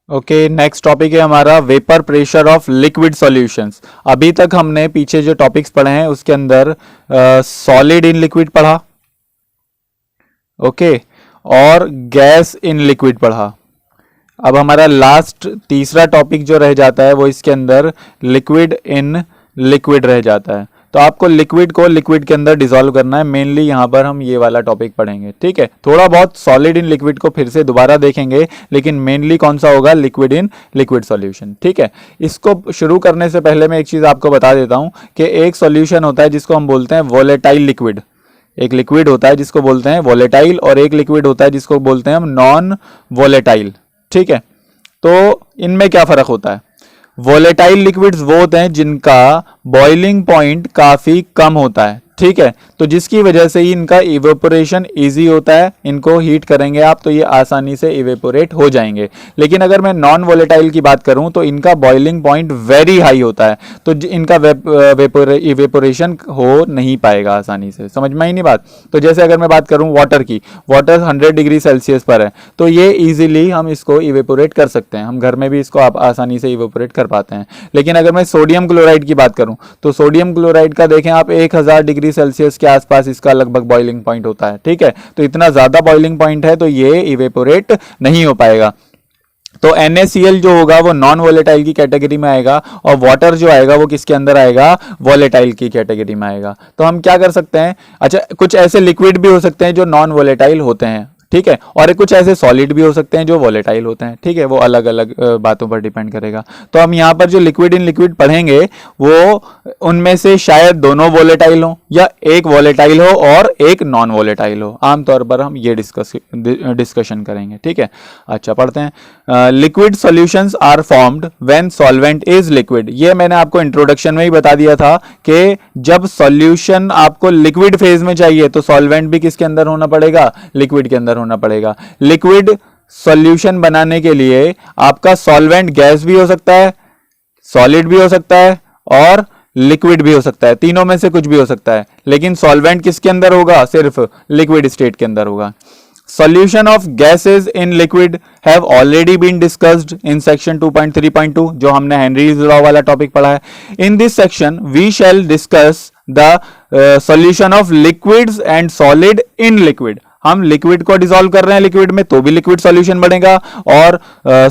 Okay, next topic है हमारा vapour pressure of liquid solutions. अभी तक हमने पीछे जो टॉपिक्स पढ़े हैं उसके अंदर सॉलिड इन लिक्विड पढ़ा, ओके, और गैस इन लिक्विड पढ़ा। अब हमारा लास्ट तीसरा टॉपिक जो रह जाता है वो इसके अंदर लिक्विड इन लिक्विड रह जाता है। तो आपको लिक्विड को लिक्विड के अंदर डिसॉल्व करना है। मेनली यहाँ पर हम ये वाला टॉपिक पढ़ेंगे, ठीक है। थोड़ा बहुत सॉलिड इन लिक्विड को फिर से दोबारा देखेंगे, लेकिन मेनली कौन सा होगा, लिक्विड इन लिक्विड सॉल्यूशन, ठीक है। इसको शुरू करने से पहले मैं एक चीज़ आपको बता देता हूँ कि एक सॉल्यूशन होता है जिसको हम बोलते हैं वोलेटाइल लिक्विड। एक लिक्विड होता है जिसको बोलते हैं वोलेटाइल, और एक लिक्विड होता है जिसको बोलते हैं हम नॉन वोलेटाइल, ठीक है। तो इनमें क्या फर्क होता है? वोलेटाइल लिक्विड्स वो होते हैं जिनका बॉइलिंग पॉइंट काफी कम होता है, ठीक है। तो जिसकी वजह से ही इनका इवेपोरेशन इजी होता है। इनको हीट करेंगे आप तो ये आसानी से इवेपोरेट हो जाएंगे। लेकिन अगर मैं नॉन वोलेटाइल की बात करूं तो इनका बॉइलिंग पॉइंट वेरी हाई होता है, तो इनका इवेपोरेशन हो नहीं पाएगा आसानी से। समझ में ही नहीं बात? तो जैसे अगर मैं बात करूं वाटर की, वाटर 100 डिग्री सेल्सियस पर है, तो ये इजीली हम इसको इवेपोरेट कर सकते हैं। हम घर में भी इसको आप आसानी से इवेपोरेट कर पाते हैं। लेकिन अगर मैं सोडियम क्लोराइड की बात करूं तो सोडियम क्लोराइड का देखें आप 1000 डिग्री सेल्सियस के आसपास इसका लगभग बॉइलिंग पॉइंट होता है, ठीक है। तो इतना ज्यादा बॉइलिंग पॉइंट है तो ये इवेपोरेट नहीं हो पाएगा। तो NaCl जो होगा वो नॉन वोलेटाइल की कैटेगरी में आएगा, और वाटर जो आएगा वो किसके अंदर आएगा, वोलेटाइल की कैटेगरी में आएगा। तो हम क्या कर सकते हैं, अच्छा कुछ ऐसे लिक्विड भी हो सकते हैं जो नॉन वोलेटाइल होते हैं, ठीक है, और कुछ ऐसे सॉलिड भी हो सकते हैं जो वोलेटाइल होते हैं, ठीक है। वो अलग अलग बातों पर डिपेंड करेगा। तो हम यहाँ पर जो लिक्विड इन लिक्विड पढ़ेंगे वो उनमें से शायद दोनों वोलेटाइल हो, या एक वोलेटाइल हो और एक नॉन वोलेटाइल हो। आमतौर पर हम ये डिस्कशन करेंगे, ठीक है। अच्छा पढ़ते हैं। Liquid solutions are formed when solvent is liquid. ये मैंने आपको इंट्रोडक्शन में ही बता दिया था कि जब सॉल्यूशन आपको लिक्विड फेज में चाहिए तो सॉल्वेंट भी किसके अंदर होना पड़ेगा, लिक्विड के अंदर होना पड़ेगा। लिक्विड सॉल्यूशन बनाने के लिए आपका सॉल्वेंट गैस भी हो सकता है, सॉलिड भी हो सकता है, और लिक्विड भी हो सकता है। तीनों में से कुछ भी हो सकता है, लेकिन सॉल्वेंट किसके अंदर होगा, सिर्फ लिक्विड स्टेट के अंदर होगा। Solution of gases in liquid have already been discussed in section 2.3.2 जो हमने हेनरीज लॉ वाला टॉपिक पढ़ा है। In this section we shall discuss the solution of liquids and solid in liquid। हम लिक्विड को डिसॉल्व कर रहे हैं लिक्विड में तो भी लिक्विड सॉल्यूशन बनेगा, और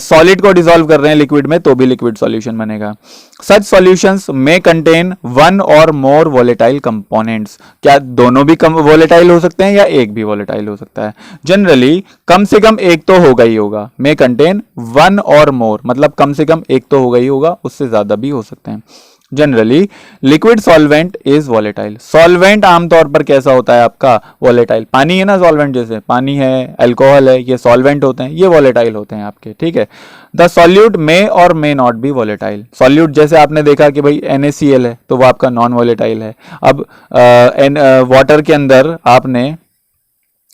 सॉलिड को डिसॉल्व कर रहे हैं लिक्विड में तो भी लिक्विड सॉल्यूशन बनेगा। सच सॉल्यूशंस में कंटेन वन और मोर वोलेटाइल कंपोनेंट्स। क्या दोनों भी वोलेटाइल हो सकते हैं या एक भी वोलेटाइल हो सकता है? जनरली कम से कम एक तो होगा ही होगा। में कंटेन वन और मोर मतलब कम से कम एक तो होगा ही होगा, उससे ज्यादा भी हो सकते हैं। Generally liquid solvent is volatile. Solvent आमतौर पर कैसा होता है आपका, वॉलेटाइल। पानी है ना सॉल्वेंट, जैसे पानी है, अल्कोहल है, ये सॉल्वेंट होते हैं, ये वॉलेटाइल होते हैं आपके, ठीक है। द सॉल्यूट मे और may not be volatile. Solute जैसे आपने देखा कि भाई NaCl है तो वो आपका नॉन वॉलेटाइल है। अब वाटर के अंदर आपने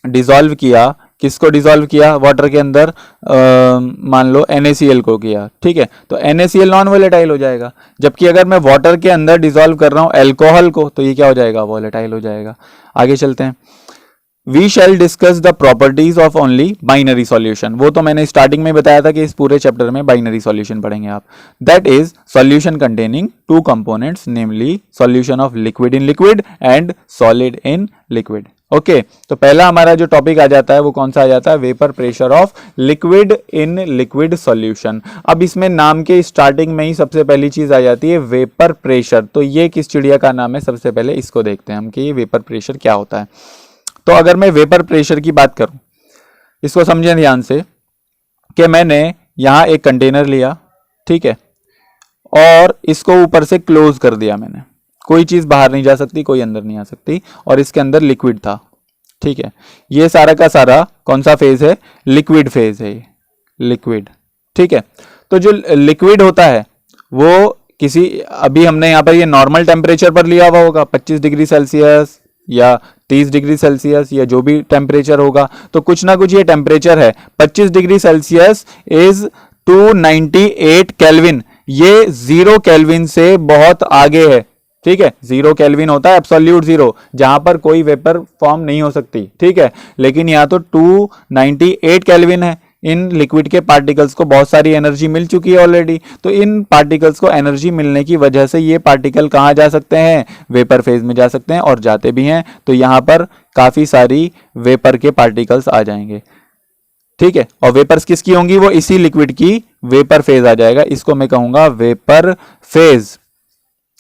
डिसॉल्व किया, किसको डिसॉल्व किया वाटर के अंदर, मान लो NaCl को किया, ठीक है। तो NaCl नॉन वोलेटाइल हो जाएगा। जबकि अगर मैं वाटर के अंदर डिसॉल्व कर रहा हूं अल्कोहल को तो ये क्या हो जाएगा, वोलेटाइल हो जाएगा। आगे चलते हैं। We shall discuss the properties of only binary solution. वो तो मैंने स्टार्टिंग में बताया था कि इस पूरे चैप्टर में बाइनरी सॉल्यूशन पढ़ेंगे आप। That is solution containing two components, namely solution of liquid in liquid and solid in liquid. Okay तो पहला हमारा जो टॉपिक आ जाता है वो कौन सा आ जाता है, vapour pressure of liquid in liquid solution. अब इसमें नाम के स्टार्टिंग में ही सबसे पहली चीज आ जाती है वेपर प्रेशर। तो ये किस चिड़िया का नाम है, सबसे पहले इसको देखते हैं हम कि ये वेपर प्रेशर क्या होता है। तो अगर मैं वेपर प्रेशर की बात करूं, इसको समझें ध्यान से कि मैंने यहां एक कंटेनर लिया, ठीक है, और इसको ऊपर से क्लोज कर दिया मैंने। कोई चीज बाहर नहीं जा सकती, कोई अंदर नहीं आ सकती, और इसके अंदर लिक्विड था, ठीक है। ये सारा का सारा कौन सा फेज है, लिक्विड फेज है, लिक्विड, ठीक है। तो जो लिक्विड होता है वो किसी, अभी हमने यहाँ पर ये नॉर्मल टेम्परेचर पर लिया हुआ होगा, 25 डिग्री सेल्सियस या 30 डिग्री सेल्सियस या जो भी टेम्परेचर होगा, तो कुछ ना कुछ ये टेम्परेचर है। 25 डिग्री सेल्सियस इज 298 केल्विन, ये 0 केल्विन से बहुत आगे है, ठीक है। 0 केल्विन होता है एब्सोल्यूट 0, जहां पर कोई वेपर फॉर्म नहीं हो सकती, ठीक है। लेकिन यहाँ तो 298 केल्विन है, इन लिक्विड के पार्टिकल्स को बहुत सारी एनर्जी मिल चुकी है ऑलरेडी, तो इन पार्टिकल्स को एनर्जी मिलने की वजह से ये पार्टिकल कहाँ जा सकते हैं, वेपर फेज में जा सकते हैं और जाते भी हैं। तो यहाँ पर काफी सारी वेपर के पार्टिकल्स आ जाएंगे, ठीक है। और वेपर्स किसकी होंगी, वो इसी लिक्विड की वेपर फेज आ जाएगा, इसको मैं कहूंगा वेपर फेज।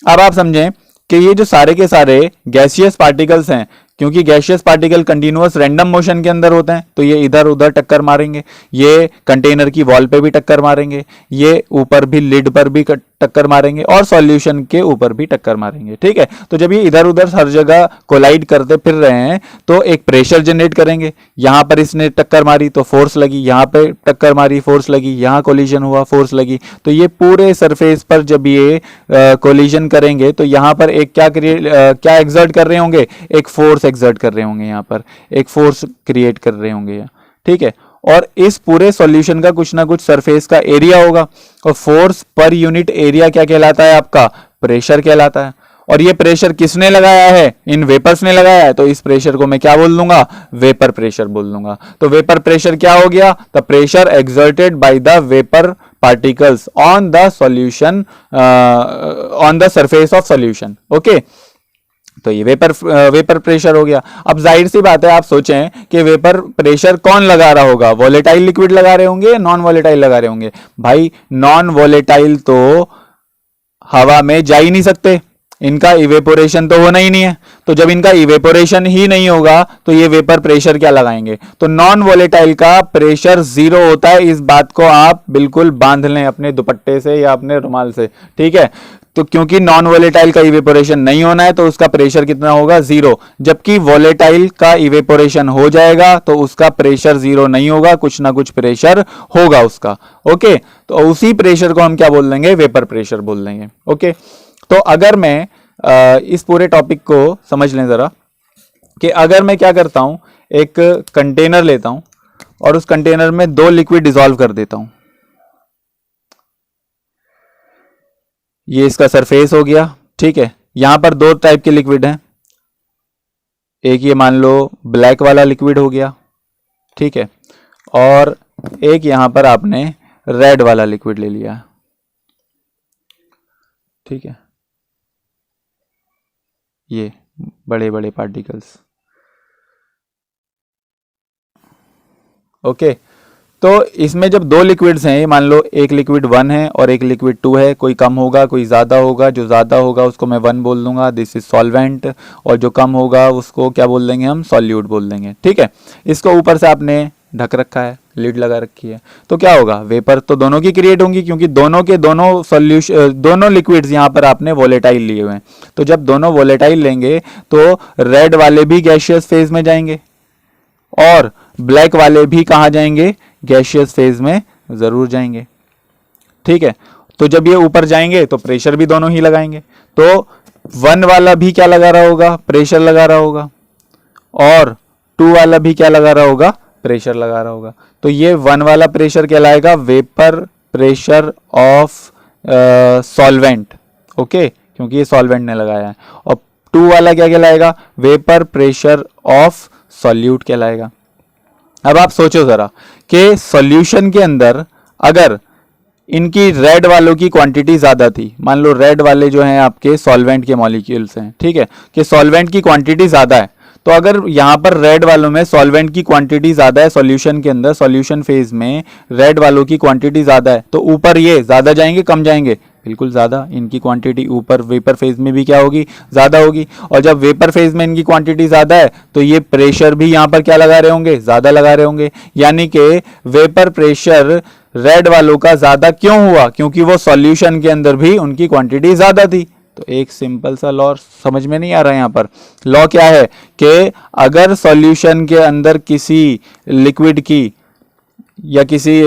अब आप समझें कि ये जो सारे के सारे गैसियस पार्टिकल्स हैं, क्योंकि gaseous particle continuous random motion के अंदर होते हैं, तो ये इधर उधर टक्कर मारेंगे, ये कंटेनर की वॉल पे भी टक्कर मारेंगे, ये ऊपर भी लिड पर भी टक्कर मारेंगे और सॉल्यूशन के ऊपर भी टक्कर मारेंगे, ठीक है। तो जब ये इधर उधर हर जगह कोलाइड करते फिर रहे हैं तो एक प्रेशर जनरेट करेंगे। यहां पर इसने टक्कर मारी तो फोर्स लगी, यहां पे टक्कर मारी फोर्स लगी, यहां कोलिजन हुआ फोर्स लगी। तो ये पूरे सरफेस पर जब ये कोलिजन करेंगे तो यहां पर एक क्या एग्जर्ट कर रहे होंगे, एक फोर्स एग्जर्ट कर रहे होंगे, यहां पर एक फोर्स क्रिएट कर रहे होंगे, ठीक है। और इस पूरे सॉल्यूशन का कुछ ना कुछ सरफेस का एरिया होगा, और फोर्स पर यूनिट एरिया क्या कहलाता है, आपका प्रेशर कहलाता है। और ये प्रेशर किसने लगाया है, इन वेपर्स ने लगाया है, तो इस प्रेशर को मैं क्या बोल दूंगा, वेपर प्रेशर बोल दूंगा। तो वेपर प्रेशर क्या हो गया, the pressure exerted by the vapour particles on the solution, on the surface of solution, okay. तो ये वेपर प्रेशर हो गया। अब जाहिर सी बात है, आप सोचें कि वेपर प्रेशर कौन लगा रहा होगा, वॉलेटाइल लिक्विड लगा रहे होंगे, नॉन वॉलेटाइल लगा रहे होंगे। भाई नॉन वॉलेटाइल तो हवा में जा ही नहीं सकते, इनका इवेपोरेशन तो होना ही नहीं है। तो जब इनका इवेपोरेशन ही नहीं होगा तो ये वेपर प्रेशर क्या लगाएंगे। तो नॉन वॉलेटाइल का प्रेशर 0 होता है, इस बात को आप बिल्कुल बांध लें अपने दुपट्टे से या अपने रुमाल से, ठीक है। तो क्योंकि नॉन वॉलेटाइल का इवेपोरेशन नहीं होना है तो उसका प्रेशर कितना होगा, 0। जबकि वॉलेटाइल का इवेपोरेशन हो जाएगा तो उसका प्रेशर 0 नहीं होगा, कुछ ना कुछ प्रेशर होगा उसका, ओके। तो उसी प्रेशर को हम क्या बोल देंगे, वेपर प्रेशर बोल देंगे, ओके। तो अगर मैं इस पूरे टॉपिक को समझ लें जरा, कि अगर मैं क्या करता हूं, एक कंटेनर लेता हूं और उस कंटेनर में 2 लिक्विड डिसॉल्व कर देता हूं, ये इसका सरफेस हो गया, ठीक है। यहां पर 2 टाइप के लिक्विड हैं, एक ये मान लो ब्लैक वाला लिक्विड हो गया, ठीक है, और एक यहां पर आपने रेड वाला लिक्विड ले लिया, ठीक है। ये बड़े बड़े पार्टिकल्स, ओके। तो इसमें जब 2 लिक्विड्स हैं, मान लो एक लिक्विड 1 है और एक लिक्विड 2 है, कोई कम होगा कोई ज़्यादा होगा, जो ज़्यादा होगा उसको मैं 1 बोल दूंगा, दिस इज सॉल्वेंट, और जो कम होगा उसको क्या बोल देंगे हम, सॉल्यूट बोल देंगे, ठीक है। इसको ऊपर से आपने ढक रखा है, लिड लगा रखी है, तो क्या होगा, वेपर तो दोनों की क्रिएट होंगी, क्योंकि दोनों के दोनों सॉल्यूशन, दोनों लिक्विड्स यहाँ पर आपने वोलेटाइल लिए हुए हैं। तो जब दोनों वोलेटाइल लेंगे तो रेड वाले भी गैसियस फेज में जाएंगे और ब्लैक वाले भी कहाँ जाएंगे, गैसियस फेज में जरूर जाएंगे, ठीक है। तो जब ये ऊपर जाएंगे तो प्रेशर भी दोनों ही लगाएंगे, तो 1 वाला भी क्या लगा रहा होगा, प्रेशर लगा रहा होगा, और 2 वाला भी क्या लगा रहा होगा, प्रेशर लगा रहा होगा। तो ये 1 वाला प्रेशर कहलाएगा vapour pressure of solvent, okay, क्योंकि ये सॉल्वेंट ने लगाया है। और 2 वाला क्या कहलाएगा, वेपर प्रेशर ऑफ सॉल्यूट कहलाएगा। अब आप सोचो जरा कि सॉल्यूशन के अंदर अगर इनकी रेड वालों की क्वांटिटी ज्यादा थी, मान लो रेड वाले जो हैं आपके सॉल्वेंट के मॉलिक्यूल्स हैं, ठीक है, कि सॉल्वेंट की क्वांटिटी ज्यादा है, तो अगर यहां पर रेड वालों में सॉल्वेंट की क्वांटिटी ज्यादा है, सॉल्यूशन के अंदर सॉल्यूशन फेज में रेड वालों की क्वांटिटी ज्यादा है, तो ऊपर ये ज्यादा जाएंगे कम जाएंगे, बिल्कुल ज्यादा, इनकी क्वांटिटी ऊपर वेपर फेज में भी क्या होगी, ज्यादा होगी। और जब वेपर फेज में इनकी क्वांटिटी ज्यादा है तो ये प्रेशर भी यहां पर क्या लगा रहे होंगे, ज्यादा लगा रहे होंगे। यानी कि वेपर प्रेशर रेड वालों का ज्यादा क्यों हुआ, क्योंकि वो सॉल्यूशन के अंदर भी उनकी क्वांटिटी ज्यादा थी। तो एक सिंपल सा लॉ समझ में नहीं आ रहा है, यहाँ पर लॉ क्या है कि अगर सॉल्यूशन के अंदर किसी लिक्विड की या किसी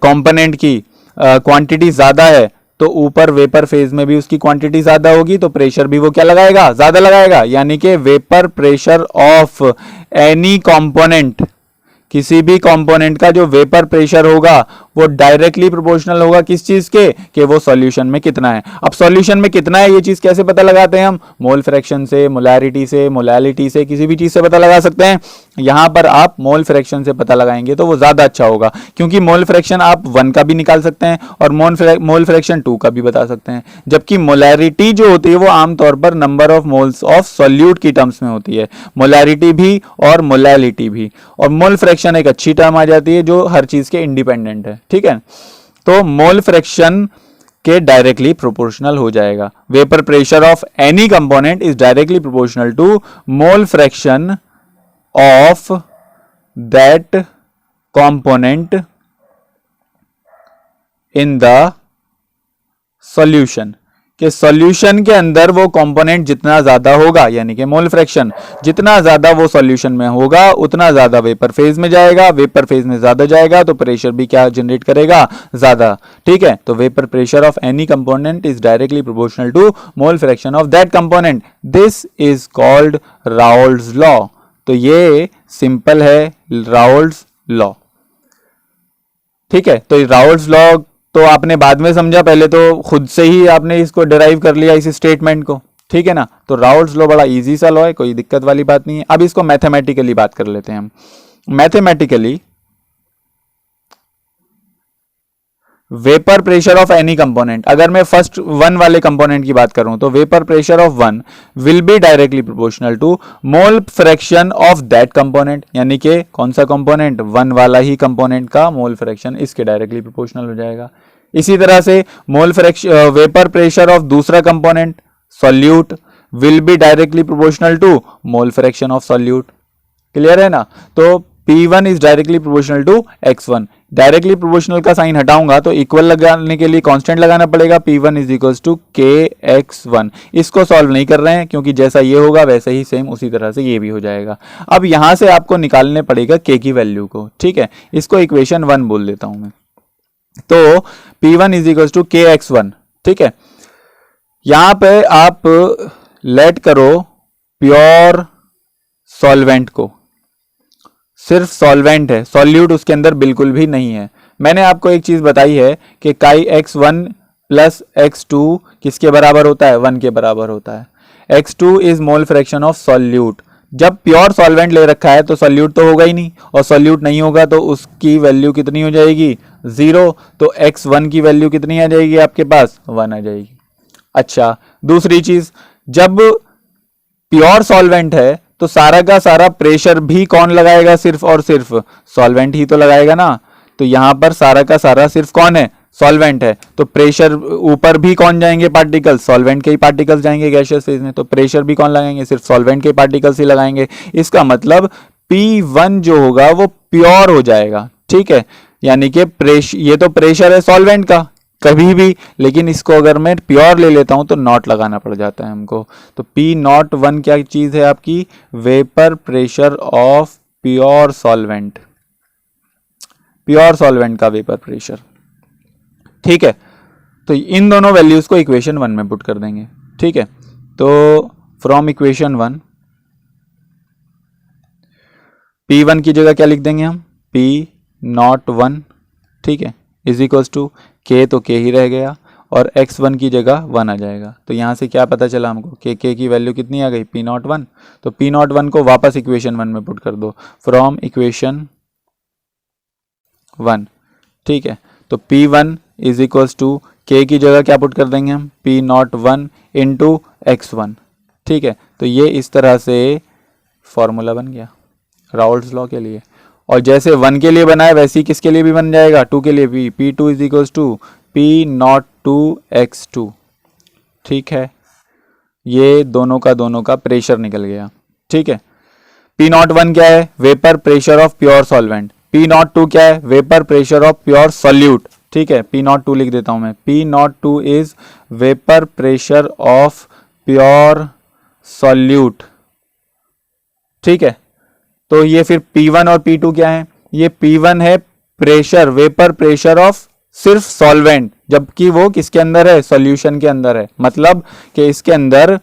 कंपोनेंट की क्वांटिटी ज्यादा है तो ऊपर वेपर फेज में भी उसकी क्वांटिटी ज्यादा होगी, तो प्रेशर भी वो क्या लगाएगा, ज्यादा लगाएगा। यानी कि vapour pressure of any component, किसी भी कंपोनेंट का जो वेपर प्रेशर होगा वो डायरेक्टली प्रोपोर्शनल होगा किस चीज के, कि वो सॉल्यूशन में कितना है। अब सॉल्यूशन में कितना है ये चीज कैसे पता लगाते हैं हम, मोल फ्रैक्शन से, मोलैरिटी से, मोलैलिटी से, किसी भी चीज से पता लगा सकते हैं। यहाँ पर आप मोल फ्रैक्शन से पता लगाएंगे तो वो ज़्यादा अच्छा होगा, क्योंकि मोल फ्रैक्शन आप 1 का भी निकाल सकते हैं और मोल फ्रैक्शन 2 का भी बता सकते हैं, जबकि मोलैरिटी जो होती है वो आमतौर पर number of moles of solute की टर्म्स में होती है, मोलैरिटी भी और मोलैलिटी भी। और मोल फ्रैक्शन एक अच्छी टर्म आ जाती है जो हर चीज़ के इंडिपेंडेंट है, ठीक है। तो मोल फ्रैक्शन के डायरेक्टली प्रोपोर्शनल हो जाएगा। Vapour pressure of any component is directly proportional to mole fraction of that component in the solution, कि सॉल्यूशन के अंदर वो कंपोनेंट जितना ज्यादा होगा, यानी कि मोल फ्रैक्शन जितना ज्यादा वो सॉल्यूशन में होगा उतना ज्यादा वेपर फेज में जाएगा, वेपर फेज में ज्यादा जाएगा तो प्रेशर भी क्या जनरेट करेगा, ज्यादा, ठीक है। तो vapour pressure of any component is directly proportional to mole fraction of that component, this is called Raoult's law. तो ये सिंपल है राउल्ट्स लॉ, ठीक है। तो राउल्ट्स लॉ तो आपने बाद में समझा, पहले तो खुद से ही आपने इसको डिराइव कर लिया इस स्टेटमेंट को, ठीक है ना। तो राउल्ट्स लॉ बड़ा इजी सा लॉ है, कोई दिक्कत वाली बात नहीं है। अब इसको मैथमेटिकली बात कर लेते हैं हम। Mathematically vapour pressure of any component, अगर मैं फर्स्ट 1 वाले कंपोनेंट की बात करूं तो vapour pressure of 1 will be directly proportional to mole fraction of that component, यानी कि कौन सा कंपोनेंट, 1 वाला ही कंपोनेंट का मोल फ्रैक्शन इसके डायरेक्टली प्रोपोर्शनल हो जाएगा। इसी तरह से mole fraction vapour pressure of दूसरा component solute will be directly proportional to mole fraction of solute. Clear है ना। तो P1 is directly proportional to X1। Directly proportional का साइन हटाऊंगा तो इक्वल लगाने के लिए कांस्टेंट लगाना पड़ेगा, P1 is equal to KX1। इसको सॉल्व नहीं कर रहे हैं क्योंकि जैसा ये होगा वैसे ही सेम उसी तरह से ये भी हो जाएगा। अब यहां से आपको निकालने पड़ेगा K की वैल्यू को, ठीक है। इसको इक्वेशन 1 बोल देता हूं मैं। तो P1 is equal to KX1, ठीक है। यहां पे आप लेट करो प्योर सॉल्वेंट को, सिर्फ सॉल्वेंट है, सॉल्यूट उसके अंदर बिल्कुल भी नहीं है। मैंने आपको एक चीज बताई है कि काई x1 प्लस x2 किसके बराबर होता है, 1 के बराबर होता है। x2 is mole fraction of solute. जब प्योर सॉल्वेंट ले रखा है तो सॉल्यूट तो होगा ही नहीं, और सॉल्यूट नहीं होगा तो उसकी वैल्यू कितनी हो जाएगी, 0। तो x1 की वैल्यू कितनी आ जाएगी आपके पास, 1 आ जाएगी। अच्छा, दूसरी चीज, जब प्योर सॉल्वेंट है तो सारा का सारा प्रेशर भी कौन लगाएगा, सिर्फ और सिर्फ सॉल्वेंट ही तो लगाएगा ना। तो यहां पर सारा का सारा सिर्फ कौन है, सॉल्वेंट है। तो प्रेशर ऊपर भी कौन जाएंगे, पार्टिकल्स, सॉल्वेंट के ही पार्टिकल्स जाएंगे गैसियस फेज में। तो प्रेशर भी कौन लगाएंगे, सिर्फ सॉल्वेंट के पार्टिकल्स ही लगाएंगे। इसका मतलब P1 जो होगा वो प्योर हो जाएगा, ठीक है। यानी कि ये तो प्रेशर है सॉल्वेंट का कभी भी, लेकिन इसको अगर मैं प्योर ले लेता हूं तो नॉट लगाना पड़ जाता है हमको। तो P01 क्या चीज है आपकी, vapour pressure of pure solvent, pure solvent का वेपर प्रेशर, ठीक है। तो इन दोनों वैल्यूज को इक्वेशन 1 में पुट कर देंगे, ठीक है। तो फ्रॉम इक्वेशन 1 P1 की जगह क्या लिख देंगे हम, P01, ठीक है, इज इक्वल टू K, तो K ही रह गया, और X1 की जगह 1 आ जाएगा। तो यहां से क्या पता चला हमको, K की वैल्यू कितनी आ गई, P01। तो P01 को वापस इक्वेशन 1 में पुट कर दो, फ्रॉम इक्वेशन 1, ठीक है। तो P1 is equal to K की जगह क्या पुट कर देंगे हम, P01 इंटू X1, ठीक है। तो ये इस तरह से फॉर्मूला बन गया राउल्ट्स लॉ के लिए। और जैसे 1 के लिए बना है वैसे ही किसके लिए भी बन जाएगा, 2 के लिए भी। P2 is equal to P02 X2, ठीक है। ये दोनों का प्रेशर निकल गया, ठीक है। P01 क्या है, vapour pressure of pure solvent. P02 क्या है, vapour pressure of pure solute, ठीक है। P02 लिख देता हूं मैं, P02 is vapour pressure of pure solute, ठीक है। तो ये फिर P1 और P2 क्या है, ये P1 है प्रेशर, वेपर प्रेशर ऑफ सिर्फ सॉल्वेंट, जबकि वो किसके अंदर है, सॉल्यूशन के अंदर है। मतलब कि इसके अंदर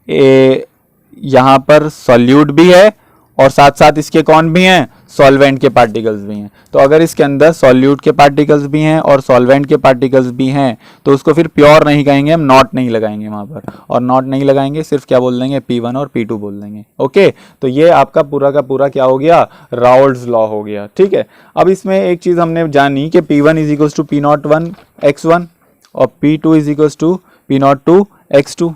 यहां पर सॉल्यूट भी है और साथ साथ इसके कौन भी हैं, सॉल्वेंट के पार्टिकल्स भी हैं। तो अगर इसके अंदर सॉल्यूट के पार्टिकल्स भी हैं और सॉल्वेंट के पार्टिकल्स भी हैं तो उसको फिर प्योर नहीं कहेंगे, हम नॉट नहीं लगाएंगे वहां पर, और नॉट नहीं लगाएंगे, सिर्फ क्या बोल देंगे, P1 और P2 बोल देंगे। ओके, तो ये आपका पूरा का पूरा क्या हो गया, राउल्ट्स लॉ हो गया। ठीक है, अब इसमें एक चीज हमने जानी कि P1 is equal to P01 x1 और P2 is equal to P02 x2।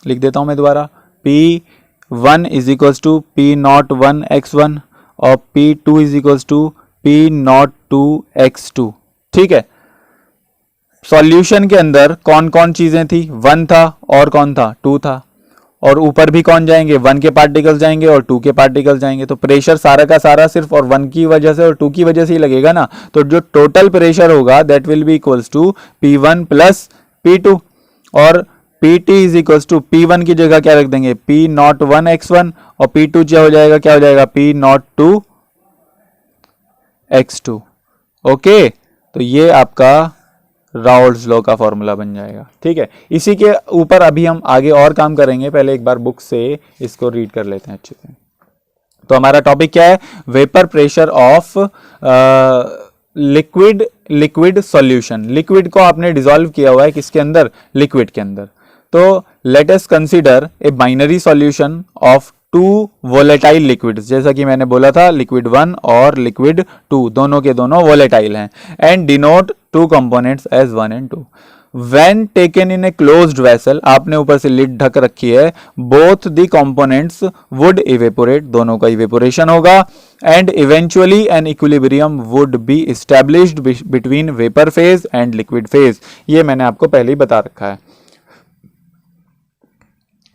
लिख देता हूं मैं दोबारा, P1 is equal to P01 x1 और P2 is equal to P02 x2। ठीक है, सॉल्यूशन के अंदर कौन कौन चीजें थी, 1 था और कौन था, 2 था, और ऊपर भी कौन जाएंगे, 1 के पार्टिकल्स जाएंगे और 2 के पार्टिकल्स जाएंगे। तो प्रेशर सारा का सारा सिर्फ और 1 की वजह से और 2 की वजह से ही लगेगा ना। तो जो टोटल प्रेशर होगा that will be equals to P1 plus P2, और Pt is equals to P1 की जगह क्या रख देंगे, P01 x1 और P2 क्या हो जाएगा P02 x2। ओके, तो ये आपका राउल्ट्स लॉ का फॉर्मूला बन जाएगा। ठीक है, इसी के ऊपर अभी हम आगे और काम करेंगे, पहले एक बार बुक से इसको रीड कर लेते हैं अच्छे से। तो हमारा टॉपिक क्या है, vapour pressure of liquid solution. Liquid को आपने डिसॉल्व किया हुआ है किसके अंदर, लिक्विड के अंदर। तो let us consider a binary solution of 2 volatile liquids, जैसा कि मैंने बोला था लिक्विड 1 और लिक्विड 2 दोनों के दोनों वोलेटाइल हैं, and denote 2 components as 1 and 2। When taken in a closed vessel, आपने ऊपर से लिड ढक रखी है, both the components would evaporate, दोनों का इवेपोरेशन होगा, and eventually an equilibrium would be established between vapor phase and liquid phase। ये मैंने आपको पहले ही बता रखा है।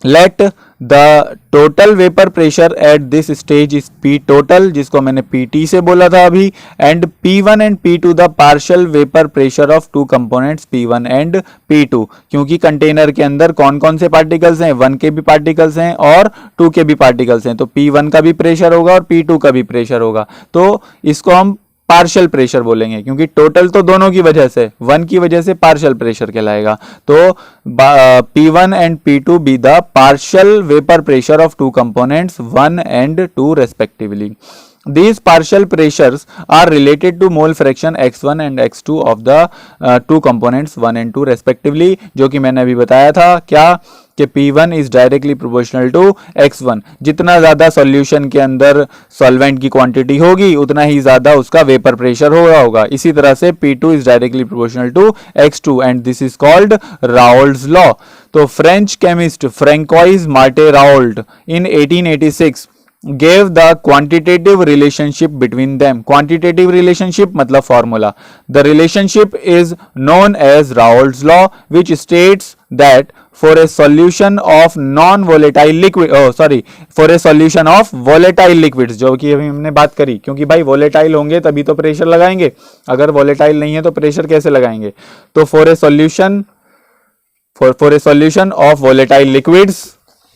Let the total vapor pressure at this stage is P total, जिसको मैंने PT से बोला था अभी, and P1 and P2 the partial vapor pressure of 2 components P1 and P2। क्योंकि कंटेनर के अंदर कौन कौन से पार्टिकल्स हैं, 1 के भी पार्टिकल्स हैं और 2 के भी पार्टिकल्स हैं, तो P1 का भी प्रेशर होगा और P2 का भी प्रेशर होगा। तो इसको हम पार्शियल प्रेशर बोलेंगे, क्योंकि टोटल तो दोनों की वजह से, 1 की वजह से पार्शियल प्रेशर कहलाएगा। तो P1 and P2 be the partial vapor pressure of 2 components 1 and 2 respectively। These partial pressures are related to mole fraction x1 and x2 of the 2 components 1 and 2 respectively, जो कि मैंने अभी बताया था क्या कि P1 is directly proportional to x1। जितना ज्यादा सॉल्यूशन के अंदर सॉल्वेंट की क्वांटिटी होगी उतना ही ज्यादा उसका वेपर प्रेशर हो रहा होगा। इसी तरह से P2 is directly proportional to x2 and this is called Raoult's law। तो French chemist Francois Marie Raoult in 1886 gave the quantitative relationship between them। quantitative relationship मतलब formula। the relationship is known as Raoult's law which states that for a solution of non-volatile liquid, for a solution of volatile liquids, जो कि अभी हमने बात करी, क्योंकि भाई volatile होंगे तभी तो प्रेशर लगाएंगे, अगर volatile नहीं है तो प्रेशर कैसे लगाएंगे। तो for a solution of volatile liquids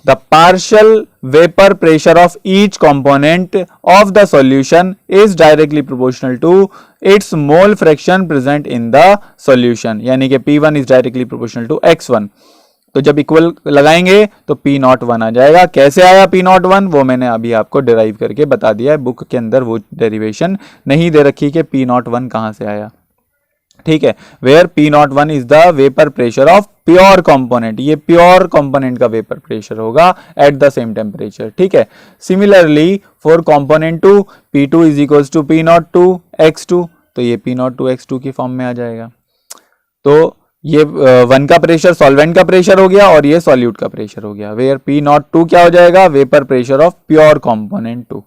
the partial vapor pressure of each component of the solution is directly proportional to its mole fraction present in the solution। यानी कि P1 is directly proportional to x1। तो जब equal लगाएंगे तो P01 आ जाएगा। कैसे आया P01 वो मैंने अभी आपको डिराइव करके बता दिया है, बुक के अंदर वो डेरिवेशन नहीं दे रखी कि P01 कहां से आया। ठीक है, where P01 is the vapour pressure of pure component, ये प्योर कंपोनेंट का वेपर प्रेशर होगा एट द सेम टेम्परेचर। ठीक है, similarly for component 2 P2 is equals to P02 x2, तो ये P02 x2 की फॉर्म में आ जाएगा। तो ये 1 का प्रेशर सॉल्वेंट का प्रेशर हो गया और ये सॉल्यूट का प्रेशर हो गया, वेयर P02 क्या हो जाएगा, vapour pressure of pure component 2।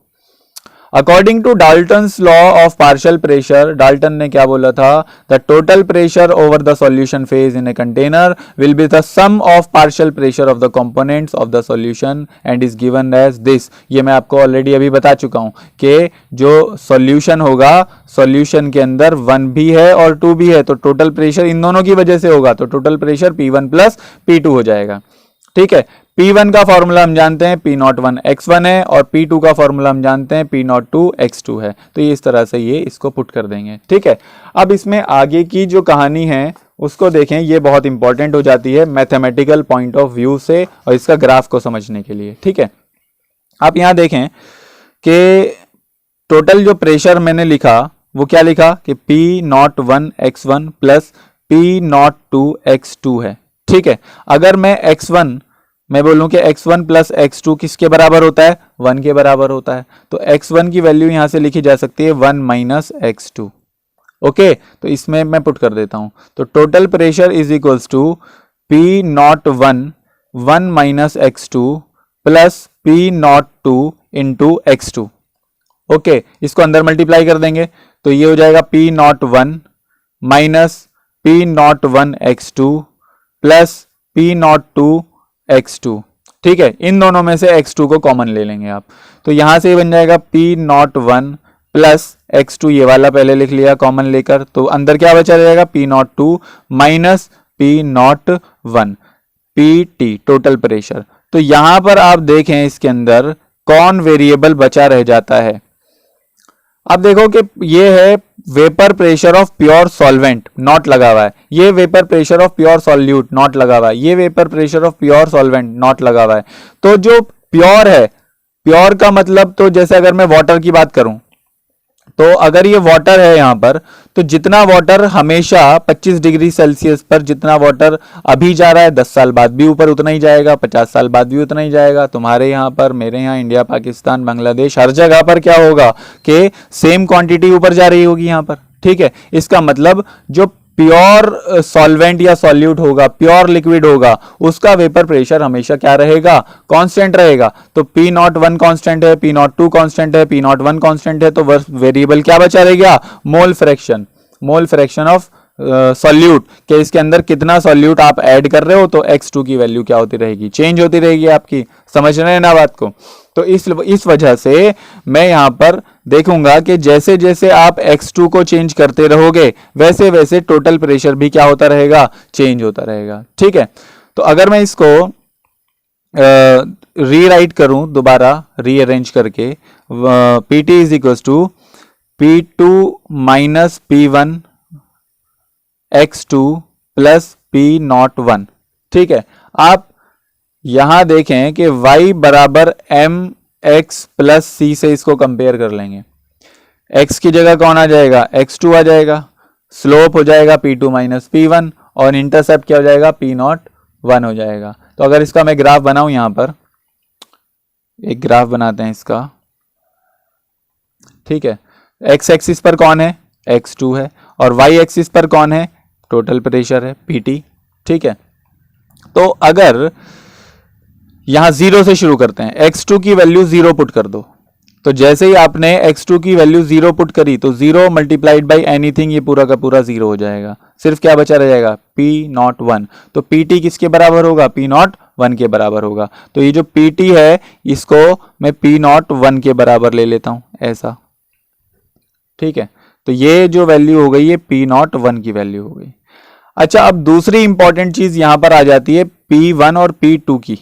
According to Dalton's law of partial pressure, Dalton ने क्या बोला था, the total pressure over the solution phase in a container will be the sum of partial pressure of the components of the solution and is given as this. ये मैं आपको already अभी बता चुका हूं कि जो सॉल्यूशन होगा, सॉल्यूशन के अंदर 1 भी है और 2 भी है, तो टोटल प्रेशर इन दोनों की वजह से होगा, तो total pressure P1 plus P2 हो जाएगा। ठीक है, P1 का फॉर्मूला हम जानते हैं P01 x1 है और P2 का फॉर्मूला हम जानते हैं P02 x2 है। तो ये इस तरह से ये इसको पुट कर देंगे। ठीक है, अब इसमें आगे की जो कहानी है उसको देखें, ये बहुत इंपॉर्टेंट हो जाती है मैथमेटिकल पॉइंट ऑफ व्यू से और इसका ग्राफ को समझने के लिए। ठीक है, आप यहां देखें कि टोटल जो प्रेशर मैंने लिखा वो क्या लिखा कि P01 प्लस P02 है। ठीक है, अगर मैं बोलूं कि x1 प्लस x2 किसके बराबर होता है, 1 के बराबर होता है, तो x1 की वैल्यू यहां से लिखी जा सकती है 1 माइनस x2। ओके, तो इसमें मैं पुट कर देता हूं, तो total pressure is equals to P01 minus x2 plus P02 into x2। Okay, इसको अंदर मल्टीप्लाई कर देंगे तो ये हो जाएगा P01 minus P01 x2 plus P02 x2। ठीक है, इन दोनों में से x2 को कॉमन ले लेंगे आप, तो यहां से बन जाएगा P01 प्लस x2, ये वाला पहले लिख लिया कॉमन लेकर, तो अंदर क्या बचा रहेगा P02 minus P01 PT total pressure. तो यहां पर आप देखें इसके अंदर कौन वेरिएबल बचा रह जाता है। अब देखो कि ये है vapour pressure of pure solvent, not लगा हुआ है, ये vapour pressure of pure solute, not लगा हुआ है, ये vapour pressure of pure solvent, not लगा हुआ है। तो जो प्योर है, प्योर का मतलब तो जैसे अगर मैं वाटर की बात करूं, तो अगर ये वाटर है यहां पर, तो जितना वाटर हमेशा 25 डिग्री सेल्सियस पर जितना वाटर अभी जा रहा है 10 साल बाद भी ऊपर उतना ही जाएगा, 50 साल बाद भी उतना ही जाएगा। तुम्हारे यहां पर, मेरे यहां, इंडिया, पाकिस्तान, बांग्लादेश, हर जगह पर क्या होगा कि सेम क्वांटिटी ऊपर जा रही होगी यहां पर। ठीक है, इसका मतलब जो प्योर सॉल्वेंट या सॉल्यूट होगा, प्योर लिक्विड होगा, उसका वेपर प्रेशर हमेशा क्या रहेगा, कांस्टेंट रहेगा। तो P01 कांस्टेंट है, P02 कांस्टेंट है, P01 कांस्टेंट है, तो वेरिएबल क्या बचा रहेगा, मोल फ्रैक्शन ऑफ सॉल्यूट, के इसके अंदर कितना सॉल्यूट आप ऐड कर रहे हो, तो x2 की वैल्यू क्या होती रहेगी, चेंज होती रहेगी आपकी। समझ रहे हैं ना बात को। तो इस वजह से मैं यहां पर देखूंगा कि जैसे जैसे आप x2 को चेंज करते रहोगे वैसे वैसे टोटल प्रेशर भी क्या होता रहेगा, चेंज होता रहेगा। ठीक है, तो अगर मैं इसको रीराइट करूं, दोबारा रीअरेंज करके, PT is equal to P2 minus P1 x2 plus P01। ठीक है, आप यहां देखें कि y बराबर mx प्लस c से इसको कंपेयर कर लेंगे। x की जगह कौन आ जाएगा, x2 आ जाएगा, स्लोप हो जाएगा P2 माइनस P1 और इंटरसेप्ट क्या हो जाएगा, P01 हो जाएगा। तो अगर इसका मैं ग्राफ बनाऊं, यहां पर एक ग्राफ बनाते हैं इसका। ठीक है, x एक्सिस पर कौन है, x2 है, और y एक्सिस पर कौन है, टोटल प्रेशर है, PT। ठीक है, तो अगर यहां 0 से शुरू करते हैं, x2 की वैल्यू 0 पुट कर दो, तो जैसे ही आपने x2 की वैल्यू 0 पुट करी तो 0 मल्टीप्लाइड बाई एनीथिंग, ये पूरा का पूरा 0 हो जाएगा, सिर्फ क्या बचा रह जाएगा, P01। तो PT किसके बराबर होगा, P01 के बराबर होगा। तो ये जो PT है इसको मैं P01 के बराबर ले लेता हूं, ऐसा। ठीक है, तो ये जो वैल्यू हो गई ये P01 की वैल्यू हो गई। अच्छा, अब दूसरी इंपॉर्टेंट चीज यहां पर आ जाती है P1 और P2 की।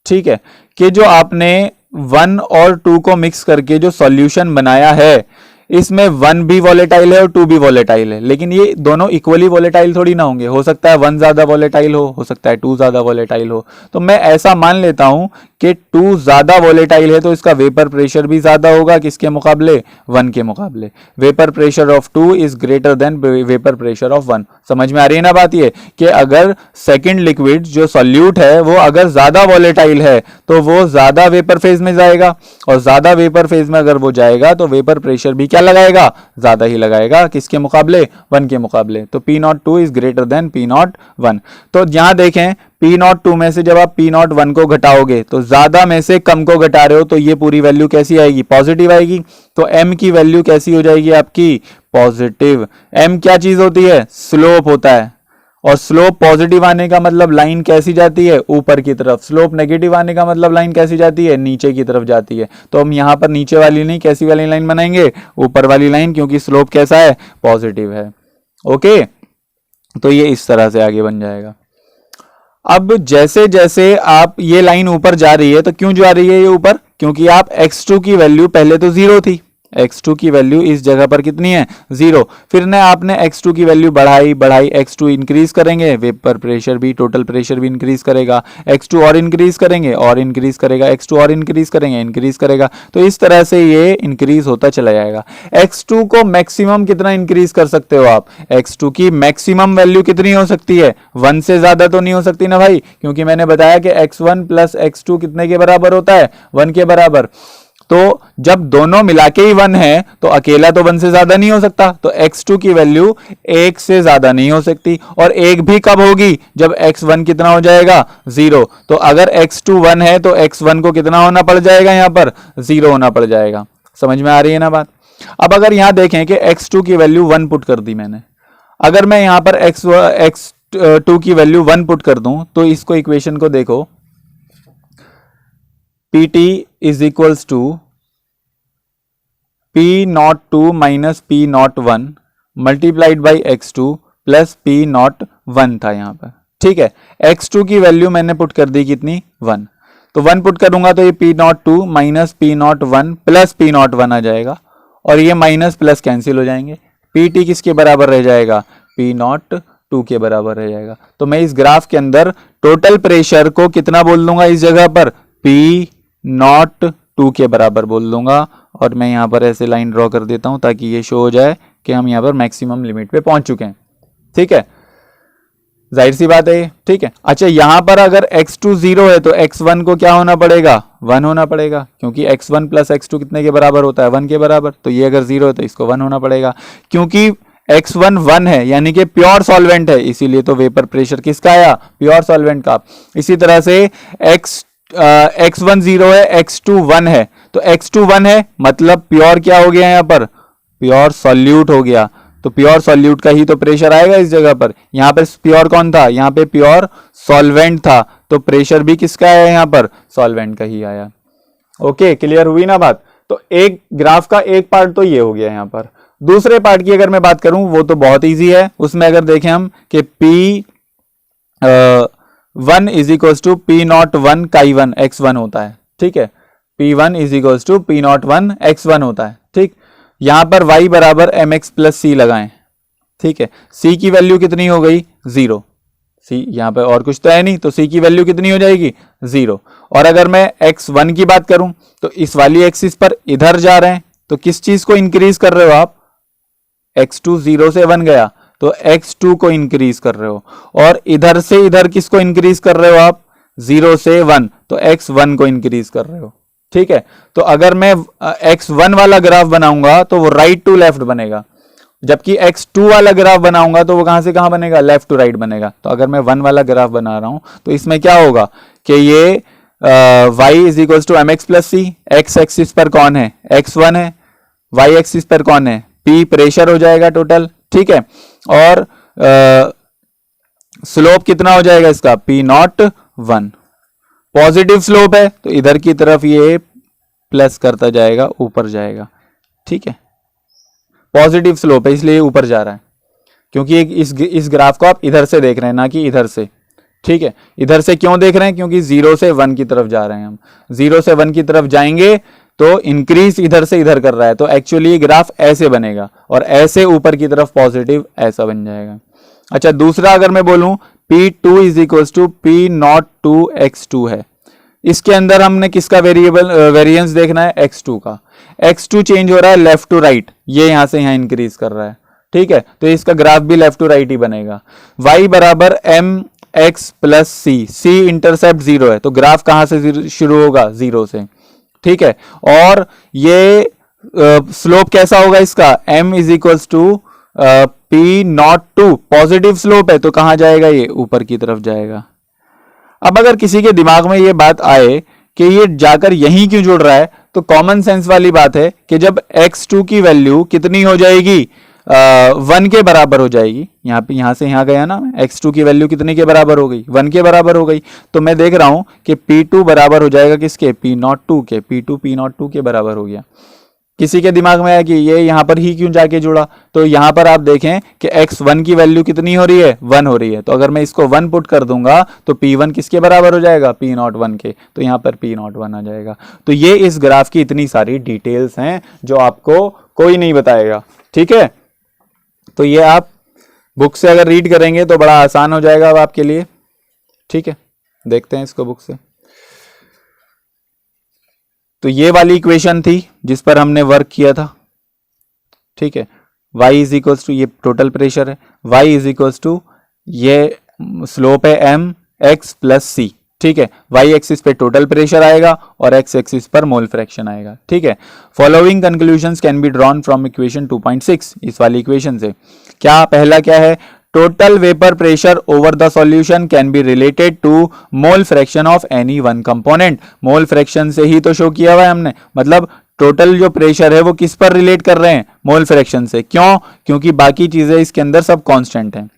ठीक है, कि जो आपने 1 और 2 को मिक्स करके जो सॉल्यूशन बनाया है, इसमें 1 भी वॉलेटाइल है और 2 भी वॉलेटाइल है, लेकिन ये दोनों इक्वली वॉलेटाइल थोड़ी ना होंगे। हो सकता है 1 ज्यादा वॉलेटाइल हो सकता है 2 ज्यादा वॉलेटाइल हो। तो मैं ऐसा मान लेता हूं कि 2 ज्यादा वॉलेटाइल है तो इसका वेपर प्रेशर भी ज्यादा होगा, किसके मुकाबले, 1 के मुकाबले। Vapour pressure of 2 is greater than vapour pressure of 1। समझ में आ रही है ना बात, ये कि अगर सेकेंड लिक्विड जो सॉल्यूट है वो अगर ज्यादा वॉलेटाइल है तो वो ज्यादा वेपर फेज में जाएगा, और ज्यादा वेपर फेज में अगर वो जाएगा तो वेपर प्रेशर भी क्या लगाएगा, ज्यादा ही लगाएगा, किसके मुकाबले, 1 के मुकाबले। तो P02 is greater than P01। तो यहां देखें P02 में से जब आप P01 को घटाओगे तो ज्यादा में से कम को घटा रहे हो, तो ये पूरी वैल्यू कैसी आएगी, पॉजिटिव आएगी। तो M की वैल्यू कैसी हो जाएगी आपकी, पॉजिटिव। M क्या चीज होती है, स्लोप होता है, और स्लोप पॉजिटिव आने का मतलब लाइन कैसी जाती है, ऊपर की तरफ। स्लोप नेगेटिव आने का मतलब लाइन कैसी जाती है, नीचे की तरफ जाती है। तो हम यहां पर नीचे वाली नहीं, कैसी वाली लाइन बनाएंगे, ऊपर वाली लाइन, क्योंकि स्लोप कैसा है, पॉजिटिव है। ओके, तो ये इस तरह से आगे बन जाएगा। अब जैसे जैसे आप, ये लाइन ऊपर जा रही है, तो क्यों जा रही है ये ऊपर, क्योंकि आप x2 की वैल्यू पहले तो 0 थी, x2 की वैल्यू इस जगह पर कितनी है 0। फिर ने आपने x2 की वैल्यू बढ़ाई x2 इंक्रीज करेंगे, वेपर प्रेशर भी, टोटल प्रेशर भी इंक्रीज करेगा, x2 और इंक्रीज करेंगे और इंक्रीज करेगा, x2 और इंक्रीज करेंगे इंक्रीज करेगा। तो इस तरह से ये इंक्रीज होता चला जाएगा। x2 को मैक्सिमम कितना इंक्रीज कर सकते हो आप, x2 की मैक्सिमम वैल्यू कितनी हो सकती है, 1 से ज्यादा तो नहीं हो सकती ना भाई, क्योंकि मैंने बताया कि x1 प्लस x2 कितने के बराबर होता है, 1 के बराबर। तो जब दोनों मिला के ही 1 है तो अकेला तो 1 से ज्यादा नहीं हो सकता, तो x2 की वैल्यू 1 से ज्यादा नहीं हो सकती। और 1 भी कब होगी, जब x1 कितना हो जाएगा 0। तो अगर x2 1 है तो x1 को कितना होना पड़ जाएगा, यहां पर 0 होना पड़ जाएगा। समझ में आ रही है ना बात। अब अगर यहां देखें कि x2 की वैल्यू 1 पुट कर दी मैंने, अगर मैं यहां पर x2 की वैल्यू 1 पुट कर दूं तो इसको इक्वेशन को देखो, pt is equals to p02 minus p01 multiplied by x2 plus p01 था यहां पर, ठीक है। x2 की वैल्यू मैंने पुट कर दी कितनी 1, तो 1 पुट करूंगा तो ये p02 minus p01 plus p01 आ जाएगा और ये माइनस प्लस कैंसिल हो जाएंगे। pt किसके बराबर रह जाएगा, p02 के बराबर रह जाएगा। तो मैं इस ग्राफ के अंदर टोटल प्रेशर को कितना बोल दूंगा इस जगह पर, p02 के बराबर बोल दूंगा। और मैं यहां पर ऐसे लाइन ड्रॉ कर देता हूं ताकि ये शो हो जाए कि हम यहां पर मैक्सिमम लिमिट पे पहुंच चुके हैं, ठीक है। जाहिर सी बात है, ठीक है। अच्छा, यहां पर अगर x2 0 है तो x1 को क्या होना पड़ेगा, 1 होना पड़ेगा, क्योंकि x1 प्लस x2 कितने के बराबर होता है, 1 के बराबर। तो ये अगर 0 है तो इसको 1 होना पड़ेगा, क्योंकि x1 1 है यानी कि प्योर सॉल्वेंट है, इसीलिए तो वेपर प्रेशर किसका आया, प्योर सॉल्वेंट का। इसी तरह से x1 0 है, x2 1 है, तो x2 1 है मतलब प्योर क्या हो गया, यहां पर प्योर सॉल्यूट हो गया। तो प्योर सॉल्यूट का ही तो प्रेशर आएगा इस जगह पर। यहां पर प्योर कौन था, यहां पे प्योर सॉल्वेंट था, तो प्रेशर भी किसका आया यहां पर, सॉल्वेंट का ही आया। ओके, क्लियर हुई ना बात। तो एक ग्राफ का एक पार्ट तो ये हो गया यहां पर। दूसरे पार्ट की अगर मैं बात करूं वो तो बहुत ईजी है। उसमें अगर देखें हम कि P1 is equals to P01 Chi1 x1 होता है, ठीक है। P1 is equals to P01 x1 होता है, ठीक। यहां पर y बराबर mx प्लस c लगाएं, ठीक है। c की वैल्यू कितनी हो गई 0, c यहां पर और कुछ तो है नहीं, तो c की वैल्यू कितनी हो जाएगी 0। और अगर मैं x1 की बात करूं तो इस वाली एक्सिस पर इधर जा रहे हैं, तो किस चीज को इंक्रीज कर रहे हो आप, x2 0 से 1 गया तो x2 को इंक्रीज कर रहे हो, और इधर से इधर किसको इंक्रीज कर रहे हो आप, 0 से 1, तो x1 को इंक्रीज कर रहे हो, ठीक है। तो अगर मैं x1 वाला ग्राफ बनाऊंगा तो वो राइट टू लेफ्ट बनेगा, जबकि x2 वाला ग्राफ बनाऊंगा तो वो कहां से कहां बनेगा, लेफ्ट टू राइट बनेगा। तो अगर मैं 1 वाला ग्राफ बना रहा हूं तो इसमें क्या होगा कि ये y is equal to M X plus C, X axis पर कौन है, x1 है, y एक्सिस पर कौन है, p प्रेशर हो जाएगा टोटल, ठीक है। और स्लोप कितना हो जाएगा इसका, P01। पॉजिटिव स्लोप है तो इधर की तरफ ये प्लस करता जाएगा, ऊपर जाएगा, ठीक है। पॉजिटिव स्लोप है इसलिए ऊपर जा रहा है, क्योंकि इस ग्राफ को आप इधर से देख रहे हैं ना कि इधर से, ठीक है। इधर से क्यों देख रहे हैं, क्योंकि 0 से 1 की तरफ जा रहे हैं हम, 0 से 1 की तरफ जाएंगे तो इंक्रीज इधर से इधर कर रहा है, तो एक्चुअली ग्राफ ऐसे बनेगा और ऐसे ऊपर की तरफ पॉजिटिव ऐसा बन जाएगा। अच्छा, दूसरा अगर मैं बोलूं P2 is equal to P02 x2 है, इसके अंदर हमने किसका वेरिएंस देखना है, x2 का। x2 चेंज हो रहा है लेफ्ट टू राइट, ये यहां से यहां इंक्रीज कर रहा है, ठीक है। तो इसका ग्राफ भी लेफ्ट टू राइट ही बनेगा। y बराबर एम एक्स प्लस सी इंटरसेप्ट 0 है, तो ग्राफ कहां से शुरू होगा, 0 से, ठीक है। और ये स्लोप कैसा होगा इसका, m is equals to P02, positive slope है तो कहां जाएगा, ये ऊपर की तरफ जाएगा। अब अगर किसी के दिमाग में ये बात आए कि ये जाकर यहीं क्यों जुड़ रहा है, तो कॉमन सेंस वाली बात है कि जब x2 की वैल्यू कितनी हो जाएगी, 1 के बराबर हो जाएगी, यहाँ पे यहां से यहां गया ना, x2 की वैल्यू कितने के बराबर हो गई, 1 के बराबर हो गई। तो मैं देख रहा हूं कि P2 बराबर हो जाएगा किसके, P02 के, P2 P02 के बराबर हो गया। किसी के दिमाग में आया कि ये यहाँ पर ही क्यों जाके जुड़ा, तो यहाँ पर आप देखें कि x1 की वैल्यू कितनी हो रही है, 1 हो रही है। तो अगर मैं इसको 1 पुट कर दूंगा तो p1 किसके बराबर हो जाएगा, p01 के, तो यहाँ पर p01 आ जाएगा। तो ये इस ग्राफ की इतनी सारी डिटेल्स हैं जो आपको कोई नहीं बताएगा, ठीक है। तो ये आप बुक से अगर रीड करेंगे तो बड़ा आसान हो जाएगा अब आपके लिए, ठीक है। देखते हैं इसको बुक से। तो ये वाली इक्वेशन थी जिस पर हमने वर्क किया था, ठीक है। y इज इक्वल्स टू, ये टोटल प्रेशर है, y इज इक्वल्स टू ये स्लोप है m x प्लस c, ठीक है। y एक्सिस पे टोटल प्रेशर आएगा और x एक्सिस पर मोल फ्रैक्शन आएगा, ठीक है। Following conclusions can be drawn from equation 2.6, इस वाली इक्वेशन से। क्या पहला क्या है, total vapour pressure over the solution can be related to mole fraction of any one component. Mole fraction से ही तो शो किया हुआ है हमने, मतलब टोटल जो प्रेशर है वो किस पर रिलेट कर रहे हैं, मोल फ्रैक्शन से। क्यों, क्योंकि बाकी चीजें इसके अंदर सब कांस्टेंट हैं।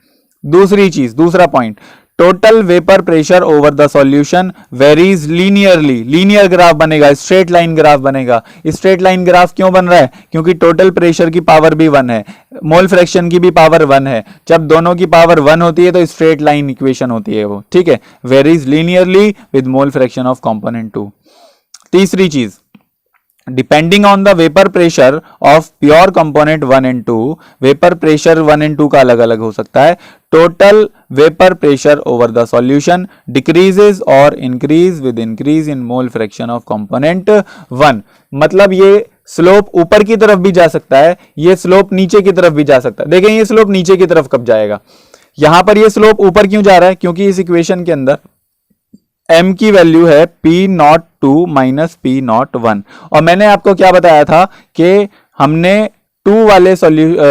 दूसरी चीज, दूसरा point, total vapour pressure over the solution varies linearly. Linear graph बनेगा, स्ट्रेट लाइन ग्राफ बनेगा। स्ट्रेट लाइन ग्राफ क्यों बन रहा है, क्योंकि टोटल प्रेशर की पावर भी 1 है, मोल फ्रैक्शन की भी पावर 1 है। जब दोनों की पावर 1 होती है तो स्ट्रेट लाइन इक्वेशन होती है वो, ठीक है। Varies linearly with mole fraction of component 2। तीसरी चीज, depending on the vapour pressure of pure component 1 and 2, vapour pressure 1 and 2 का अलग अलग हो सकता है। Total vapour pressure over the solution decreases और increase with increase in mole fraction of component 1। मतलब ये स्लोप ऊपर की तरफ भी जा सकता है, ये स्लोप नीचे की तरफ भी जा सकता है। देखें ये स्लोप नीचे की तरफ कब जाएगा, यहां पर ये स्लोप ऊपर क्यों जा रहा है, क्योंकि इस इक्वेशन के अंदर m की वैल्यू है p02 माइनस p01। और मैंने आपको क्या बताया था कि हमने 2 वाले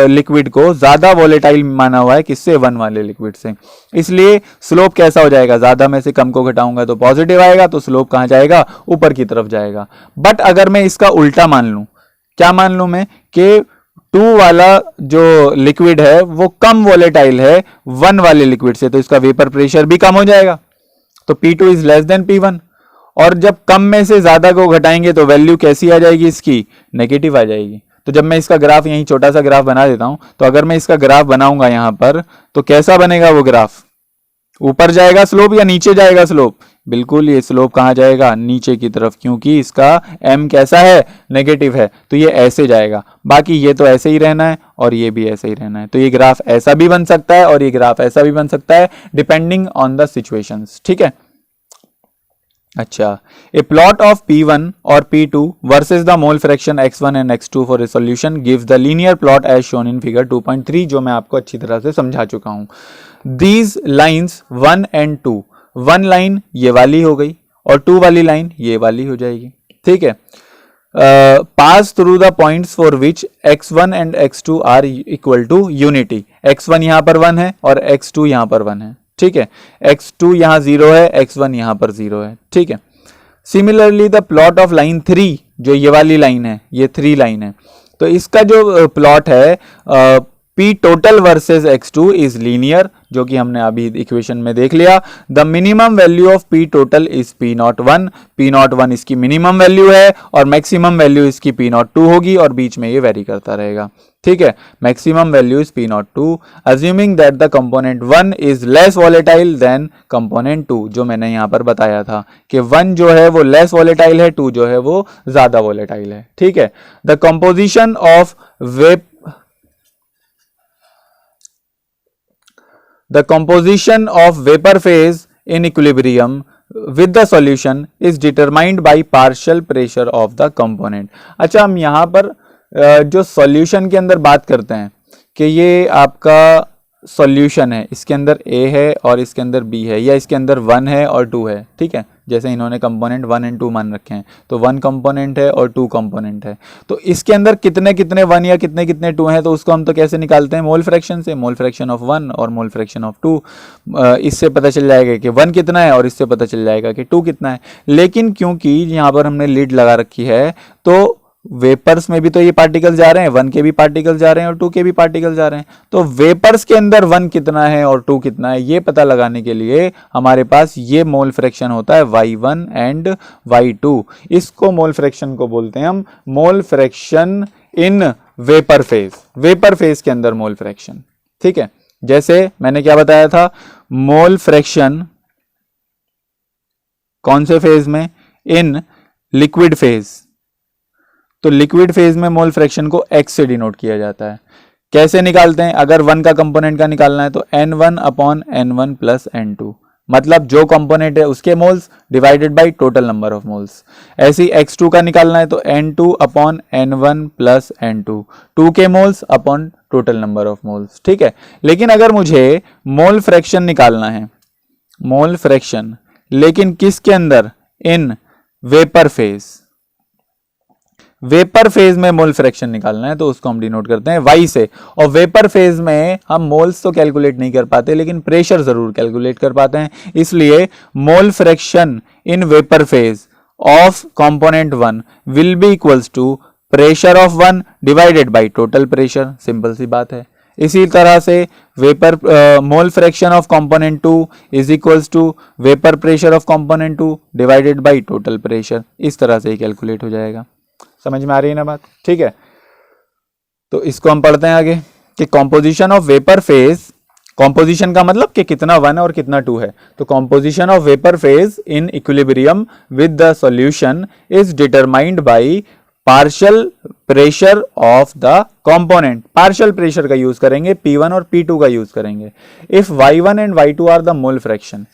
लिक्विड को ज्यादा वोलेटाइल माना हुआ है किससे, 1 वाले लिक्विड से। इसलिए स्लोप कैसा हो जाएगा, ज्यादा में से कम को घटाऊंगा तो पॉजिटिव आएगा, तो स्लोप कहां जाएगा, ऊपर की तरफ जाएगा। बट अगर मैं इसका उल्टा मान लूं, क्या मान लूं मैं, कि 2 वाला जो लिक्विड है वो कम वोलेटाइल है 1 वाले लिक्विड से, तो इसका वेपर प्रेशर भी कम हो जाएगा, तो P2 is less than P1। और जब कम में से ज्यादा को घटाएंगे तो वैल्यू कैसी आ जाएगी, इसकी नेगेटिव आ जाएगी। तो जब मैं इसका ग्राफ यहीं छोटा सा ग्राफ बना देता हूं, तो अगर मैं इसका ग्राफ बनाऊंगा यहां पर, तो कैसा बनेगा वो ग्राफ, ऊपर जाएगा स्लोप या नीचे जाएगा स्लोप, बिल्कुल ये स्लोप कहां जाएगा, नीचे की तरफ, क्योंकि इसका m कैसा है, नेगेटिव है, तो ये ऐसे जाएगा। बाकी ये तो ऐसे ही रहना है और ये भी ऐसे ही रहना है। तो ये ग्राफ ऐसा भी बन सकता है और ये ग्राफ ऐसा भी बन सकता है, डिपेंडिंग ऑन द सिचुएशंस, ठीक है। अच्छा, ए प्लॉट ऑफ P1 और P2 versus the mole fraction x1 and x2 for a solution gives the linear plot as shown in figure 2.3, जो मैं आपको अच्छी तरह से समझा चुका हूं। दीज लाइन्स 1 एंड 2, 1 लाइन ये वाली हो गई और 2 वाली लाइन ये वाली हो जाएगी, ठीक है। Pass through the points for which x1 and x2 are equal to unity. x1 यहां पर 1 है और x2 यहां पर 1 है, ठीक है। x2 यहां 0 है, x1 यहां पर 0 है, ठीक है। Similarly the plot of line 3, जो ये वाली लाइन है, ये 3 लाइन है, तो इसका जो प्लॉट है P total versus x2 is linear, जो कि हमने अभी इक्वेशन में देख लिया। The minimum value of P total is P01, P01 इसकी मिनिमम वैल्यू है और मैक्सिमम वैल्यू इसकी P02 होगी और बीच में ये वेरी करता रहेगा, ठीक है। Maximum value is P02, assuming that the component 1 is less volatile than component 2, जो मैंने यहां पर बताया था कि 1 जो है वो लेस वॉलेटाइल है, 2 जो है वो ज्यादा वॉलेटाइल है, ठीक है। The composition of The composition of vapor phase in equilibrium with the solution is determined by partial pressure of the component। अच्छा, हम यहाँ पर जो सॉल्यूशन के अंदर बात करते हैं कि ये आपका सॉल्यूशन है, इसके अंदर A है और इसके अंदर B है, या इसके अंदर 1 है और 2 है, ठीक है। जैसे इन्होंने कंपोनेंट 1 एंड 2 मान रखे हैं, तो 1 कंपोनेंट है और 2 कंपोनेंट है, तो इसके अंदर कितने कितने 1 या कितने कितने 2 हैं, तो उसको हम तो कैसे निकालते हैं, मोल फ्रैक्शन से। मोल फ्रैक्शन ऑफ 1 और मोल फ्रैक्शन ऑफ 2, इससे पता चल जाएगा कि 1 कितना है और इससे पता चल जाएगा कि 2 कितना है। लेकिन क्योंकि यहाँ पर हमने लिड लगा रखी है, तो वेपर्स में भी तो ये पार्टिकल्स जा रहे हैं, 1 के भी पार्टिकल्स जा रहे हैं और 2 के भी पार्टिकल्स जा रहे हैं। तो वेपर्स के अंदर 1 कितना है और 2 कितना है ये पता लगाने के लिए हमारे पास ये मोल फ्रैक्शन होता है y1 एंड y2। इसको मोल फ्रैक्शन को बोलते हैं हम मोल fraction in vapour phase, vapour phase के अंदर मोल फ्रैक्शन। ठीक है, जैसे मैंने क्या बताया था, मोल फ्रैक्शन कौन से फेज में, इन लिक्विड फेज। तो लिक्विड फेज में मोल फ्रैक्शन को x से डिनोट किया जाता है। कैसे निकालते हैं, अगर 1 का कंपोनेंट का निकालना है तो n1 upon n1 plus n2, मतलब जो कंपोनेंट है उसके moles divided by total number of moles. ऐसे ही x2 का निकालना है तो n2 upon n1 plus n2, 2 के moles upon total number of moles. ठीक है, लेकिन अगर मुझे मोल फ्रैक्शन निकालना है, मोल फ्रैक्शन, लेकिन किसके अंदर, इन वेपर फेज, वेपर फेज में मोल फ्रैक्शन निकालना है तो उसको हम डिनोट करते हैं y से। और वेपर फेज में हम मोल्स तो कैलकुलेट नहीं कर पाते लेकिन प्रेशर जरूर कैलकुलेट कर पाते हैं, इसलिए mole fraction in vapour phase of component 1 will be equals to pressure of 1 divided by total pressure. Simple सी बात है। इसी तरह से vapour mole fraction of component 2 is equals to vapour pressure of component 2 divided by total pressure. इस तरह से ही calculate हो जाएगा। समझ में आ रही है ना बात? ठीक है, तो इसको हम पढ़ते हैं आगे कि composition of vapour phase, composition का मतलब कि कितना 1 और कितना 2 है। तो composition of vapour phase in equilibrium with the solution is determined by partial pressure of the component. Partial pressure का यूज करेंगे, P1 और P2 का यूज करेंगे। If y1 and y2 are the mole fraction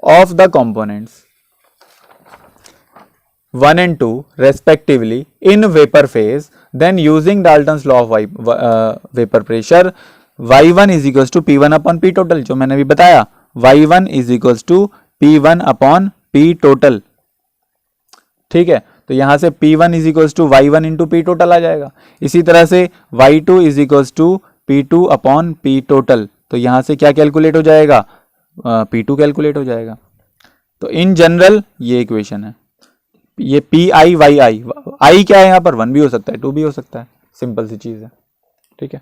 of the components 1 and 2 respectively in vapor phase, then using Dalton's law of vapor pressure, y1 is equals to p1 upon p total, जो मैंने भी बताया, y1 is equals to p1 upon p total। ठीक है, तो यहां से p1 is equals to y1 into p total आ जाएगा। इसी तरह से y2 is equals to p2 upon p total, तो यहां से क्या कैलकुलेट हो जाएगा, p2 कैलकुलेट हो जाएगा। तो इन जनरल ये इक्वेशन है, ये पी आई वाई आई, आई क्या है यहाँ पर, 1 भी हो सकता है 2 भी हो सकता है, सिंपल सी चीज है। ठीक है।